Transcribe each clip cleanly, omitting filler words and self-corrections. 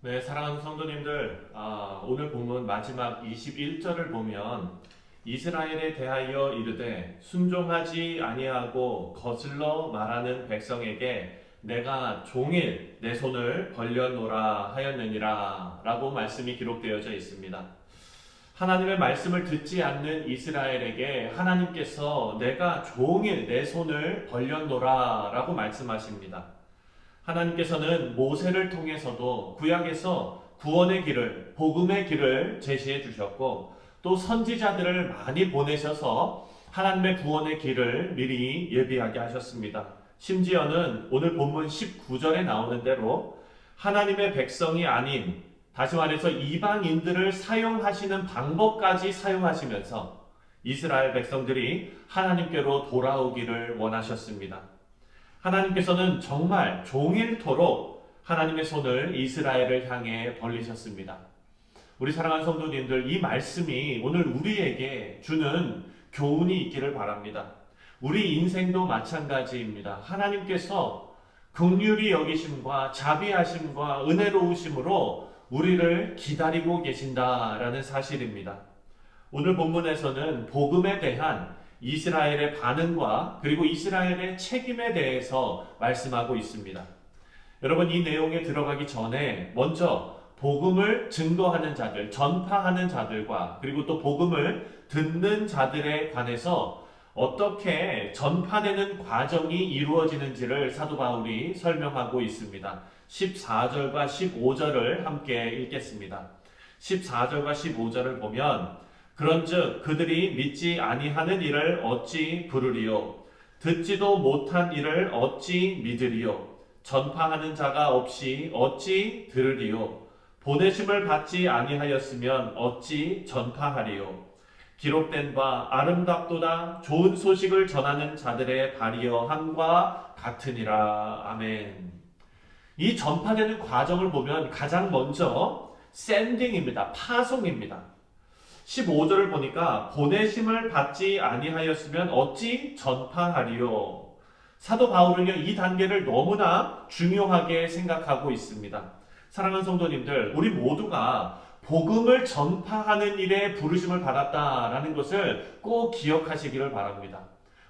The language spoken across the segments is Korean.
네, 사랑하는 성도님들, 오늘 본문 마지막 21절을 보면 이스라엘에 대하여 이르되 순종하지 아니하고 거슬러 말하는 백성에게 내가 종일 내 손을 벌려노라 하였느니라 라고 말씀이 기록되어져 있습니다. 하나님의 말씀을 듣지 않는 이스라엘에게 하나님께서 내가 종일 내 손을 벌려노라 라고 말씀하십니다. 하나님께서는 모세를 통해서도 구약에서 구원의 길을, 복음의 길을 제시해 주셨고 또 선지자들을 많이 보내셔서 하나님의 구원의 길을 미리 예비하게 하셨습니다. 심지어는 오늘 본문 19절에 나오는 대로 하나님의 백성이 아닌, 다시 말해서 이방인들을 사용하시는 방법까지 사용하시면서 이스라엘 백성들이 하나님께로 돌아오기를 원하셨습니다. 하나님께서는 정말 종일토록 하나님의 손을 이스라엘을 향해 벌리셨습니다. 우리 사랑하는 성도님들, 이 말씀이 오늘 우리에게 주는 교훈이 있기를 바랍니다. 우리 인생도 마찬가지입니다. 하나님께서 긍휼히 여기심과 자비하심과 은혜로우심으로 우리를 기다리고 계신다라는 사실입니다. 오늘 본문에서는 복음에 대한 이스라엘의 반응과 그리고 이스라엘의 책임에 대해서 말씀하고 있습니다. 여러분, 이 내용에 들어가기 전에 먼저 복음을 증거하는 자들, 전파하는 자들과 그리고 또 복음을 듣는 자들에 관해서 어떻게 전파되는 과정이 이루어지는지를 사도 바울이 설명하고 있습니다. 14절과 15절을 함께 읽겠습니다. 14절과 15절을 보면 그런즉 그들이 믿지 아니하는 일을 어찌 부르리요? 듣지도 못한 일을 어찌 믿으리요? 전파하는 자가 없이 어찌 들으리요? 보내심을 받지 아니하였으면 어찌 전파하리요? 기록된 바 아름답도다 좋은 소식을 전하는 자들의 발이여 함과 같으니라. 아멘. 이 전파되는 과정을 보면 가장 먼저 샌딩입니다. 파송입니다. 15절을 보니까 보내심을 받지 아니하였으면 어찌 전파하리요? 사도 바울은요, 이 단계를 너무나 중요하게 생각하고 있습니다. 사랑하는 성도님들, 우리 모두가 복음을 전파하는 일에 부르심을 받았다라는 것을 꼭 기억하시기를 바랍니다.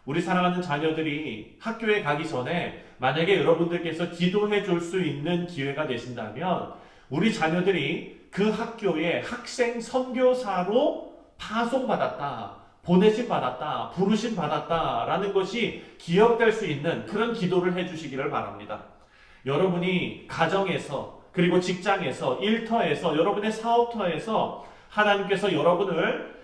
우리 사랑하는 자녀들이 학교에 가기 전에 만약에 여러분들께서 기도해 줄 수 있는 기회가 되신다면 우리 자녀들이 그 학교에 학생 선교사로 파송받았다, 보내심 받았다, 부르심 받았다 라는 것이 기억될 수 있는 그런 기도를 해주시기를 바랍니다. 여러분이 가정에서 그리고 직장에서 일터에서 여러분의 사업터에서 하나님께서 여러분을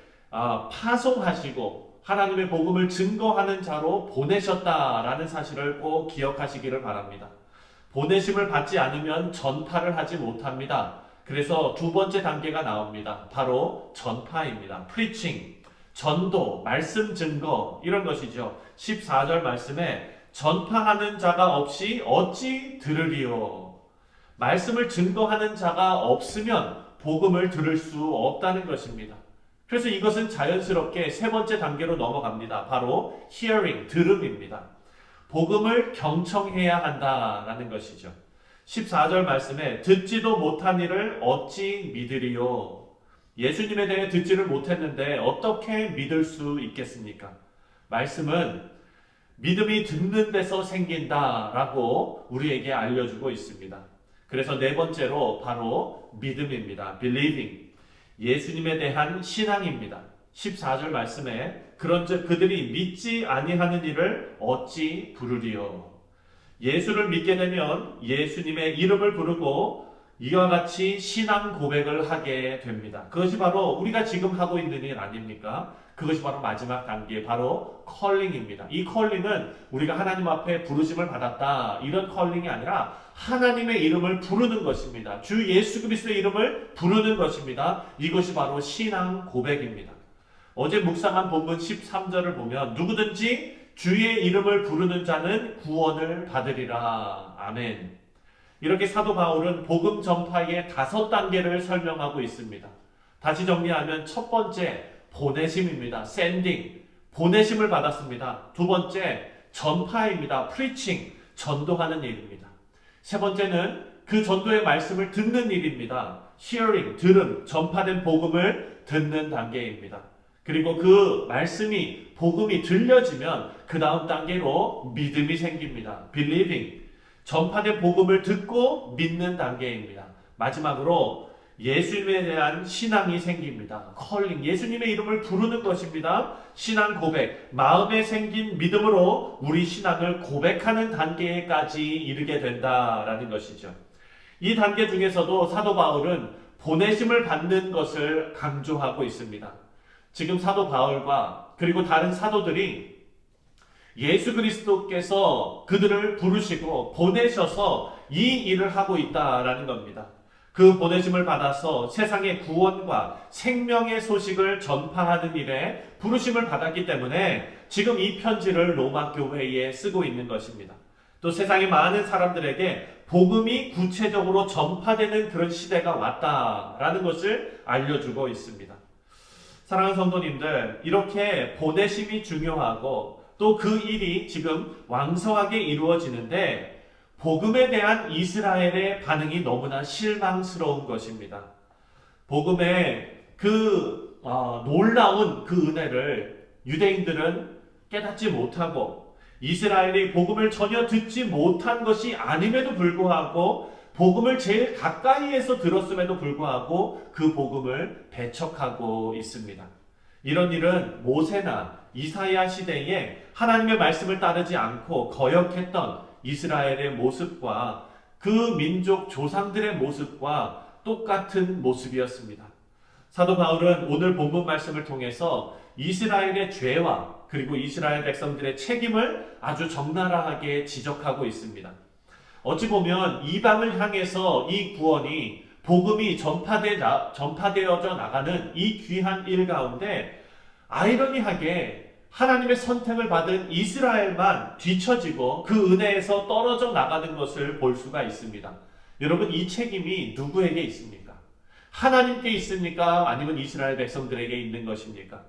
파송하시고 하나님의 복음을 증거하는 자로 보내셨다라는 사실을 꼭 기억하시기를 바랍니다. 보내심을 받지 않으면 전파를 하지 못합니다. 그래서 두 번째 단계가 나옵니다. 바로 전파입니다. preaching, 전도, 말씀 증거 이런 것이죠. 14절 말씀에 전파하는 자가 없이 어찌 들으리요? 말씀을 증거하는 자가 없으면 복음을 들을 수 없다는 것입니다. 그래서 이것은 자연스럽게 세 번째 단계로 넘어갑니다. 바로 hearing, 들음입니다. 복음을 경청해야 한다라는 것이죠. 14절 말씀에 듣지도 못한 일을 어찌 믿으리요? 예수님에 대해 듣지를 못했는데 어떻게 믿을 수 있겠습니까? 말씀은 믿음이 듣는 데서 생긴다라고 우리에게 알려주고 있습니다. 그래서 네 번째로 바로 믿음입니다. believing. 예수님에 대한 신앙입니다. 14절 말씀에 그런즉 그들이 믿지 아니하는 일을 어찌 부르리요? 예수를 믿게 되면 예수님의 이름을 부르고 이와 같이 신앙 고백을 하게 됩니다. 그것이 바로 우리가 지금 하고 있는 일 아닙니까? 그것이 바로 마지막 단계, 바로 컬링입니다. 이 컬링은 우리가 하나님 앞에 부르심을 받았다 이런 컬링이 아니라 하나님의 이름을 부르는 것입니다. 주 예수 그리스도의 이름을 부르는 것입니다. 이것이 바로 신앙 고백입니다. 어제 묵상한 본문 13절을 보면 누구든지 주의 이름을 부르는 자는 구원을 받으리라. 아멘. 이렇게 사도 바울은 복음 전파의 5단계를 설명하고 있습니다. 다시 정리하면 첫 번째 보내심입니다. sending, 보내심을 받았습니다. 두 번째 전파입니다. preaching, 전도하는 일입니다. 세 번째는 그 전도의 말씀을 듣는 일입니다. hearing, 들음, 전파된 복음을 듣는 단계입니다. 그리고 그 말씀이, 복음이 들려지면 그 다음 단계로 믿음이 생깁니다. believing, 전파된 복음을 듣고 믿는 단계입니다. 마지막으로 예수님에 대한 신앙이 생깁니다. calling, 예수님의 이름을 부르는 것입니다. 신앙 고백, 마음에 생긴 믿음으로 우리 신앙을 고백하는 단계까지 이르게 된다라는 것이죠. 이 단계 중에서도 사도 바울은 보내심을 받는 것을 강조하고 있습니다. 지금 사도 바울과 그리고 다른 사도들이 예수 그리스도께서 그들을 부르시고 보내셔서 이 일을 하고 있다라는 겁니다. 그 보내심을 받아서 세상의 구원과 생명의 소식을 전파하는 일에 부르심을 받았기 때문에 지금 이 편지를 로마 교회에 쓰고 있는 것입니다. 또 세상의 많은 사람들에게 복음이 구체적으로 전파되는 그런 시대가 왔다라는 것을 알려주고 있습니다. 사랑하는 성도님들, 이렇게 보내심이 중요하고 또 그 일이 지금 왕성하게 이루어지는데 복음에 대한 이스라엘의 반응이 너무나 실망스러운 것입니다. 복음의 놀라운 그 은혜를 유대인들은 깨닫지 못하고 이스라엘이 복음을 전혀 듣지 못한 것이 아님에도 불구하고 복음을 제일 가까이에서 들었음에도 불구하고 그 복음을 배척하고 있습니다. 이런 일은 모세나 이사야 시대에 하나님의 말씀을 따르지 않고 거역했던 이스라엘의 모습과 그 민족 조상들의 모습과 똑같은 모습이었습니다. 사도 바울은 오늘 본문 말씀을 통해서 이스라엘의 죄와 그리고 이스라엘 백성들의 책임을 아주 적나라하게 지적하고 있습니다. 어찌 보면 이방을 향해서 이 구원이 복음이 전파되어져 나가는 이 귀한 일 가운데 아이러니하게 하나님의 선택을 받은 이스라엘만 뒤처지고 그 은혜에서 떨어져 나가는 것을 볼 수가 있습니다. 여러분, 이 책임이 누구에게 있습니까? 하나님께 있습니까? 아니면 이스라엘 백성들에게 있는 것입니까?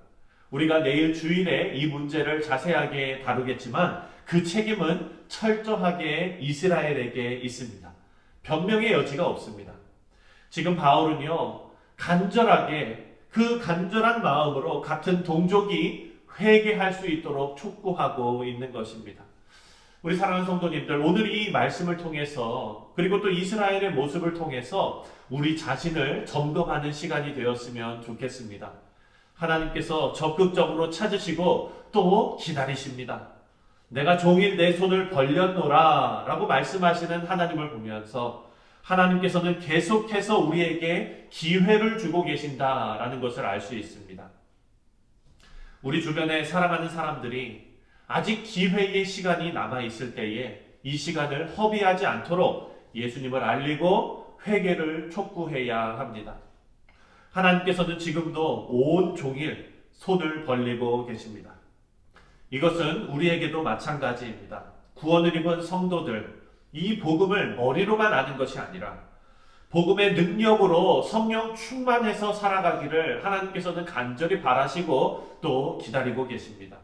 우리가 내일 주일에 이 문제를 자세하게 다루겠지만 그 책임은 철저하게 이스라엘에게 있습니다. 변명의 여지가 없습니다. 지금 바울은요, 간절하게 그 간절한 마음으로 같은 동족이 회개할 수 있도록 촉구하고 있는 것입니다. 우리 사랑하는 성도님들, 오늘 이 말씀을 통해서 그리고 또 이스라엘의 모습을 통해서 우리 자신을 점검하는 시간이 되었으면 좋겠습니다. 하나님께서 적극적으로 찾으시고 또 기다리십니다. 내가 종일 내 손을 벌렸노라 라고 말씀하시는 하나님을 보면서 하나님께서는 계속해서 우리에게 기회를 주고 계신다라는 것을 알 수 있습니다. 우리 주변에 사랑하는 사람들이 아직 기회의 시간이 남아있을 때에 이 시간을 허비하지 않도록 예수님을 알리고 회개를 촉구해야 합니다. 하나님께서는 지금도 온 종일 손을 벌리고 계십니다. 이것은 우리에게도 마찬가지입니다. 구원을 입은 성도들, 이 복음을 머리로만 아는 것이 아니라 복음의 능력으로 성령 충만해서 살아가기를 하나님께서는 간절히 바라시고 또 기다리고 계십니다.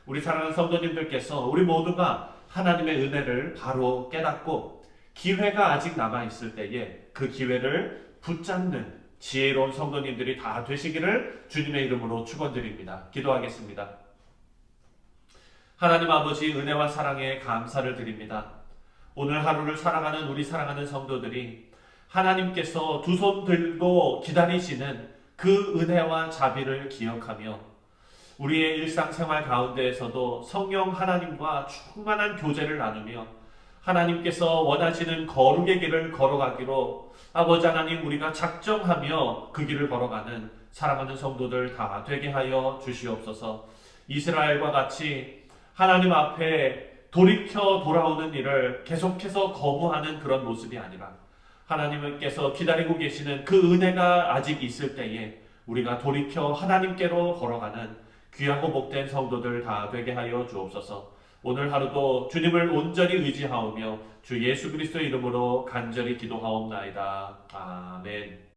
우리 사랑하는 성도님들께서 우리 모두가 하나님의 은혜를 바로 깨닫고 기회가 아직 남아있을 때에 그 기회를 붙잡는 지혜로운 성도님들이 다 되시기를 주님의 이름으로 축원드립니다. 기도하겠습니다. 하나님 아버지, 은혜와 사랑에 감사를 드립니다. 오늘 하루를 살아가는 우리 사랑하는 성도들이 하나님께서 두 손 들고 기다리시는 그 은혜와 자비를 기억하며 우리의 일상생활 가운데에서도 성령 하나님과 충만한 교제를 나누며 하나님께서 원하시는 거룩의 길을 걸어가기로 아버지 하나님, 우리가 작정하며 그 길을 걸어가는 사랑하는 성도들 다 되게 하여 주시옵소서. 이스라엘과 같이 하나님 앞에 돌이켜 돌아오는 일을 계속해서 거부하는 그런 모습이 아니라 하나님께서 기다리고 계시는 그 은혜가 아직 있을 때에 우리가 돌이켜 하나님께로 걸어가는 귀하고 복된 성도들 다 되게 하여 주옵소서. 오늘 하루도 주님을 온전히 의지하오며 주 예수 그리스도의 이름으로 간절히 기도하옵나이다. 아멘.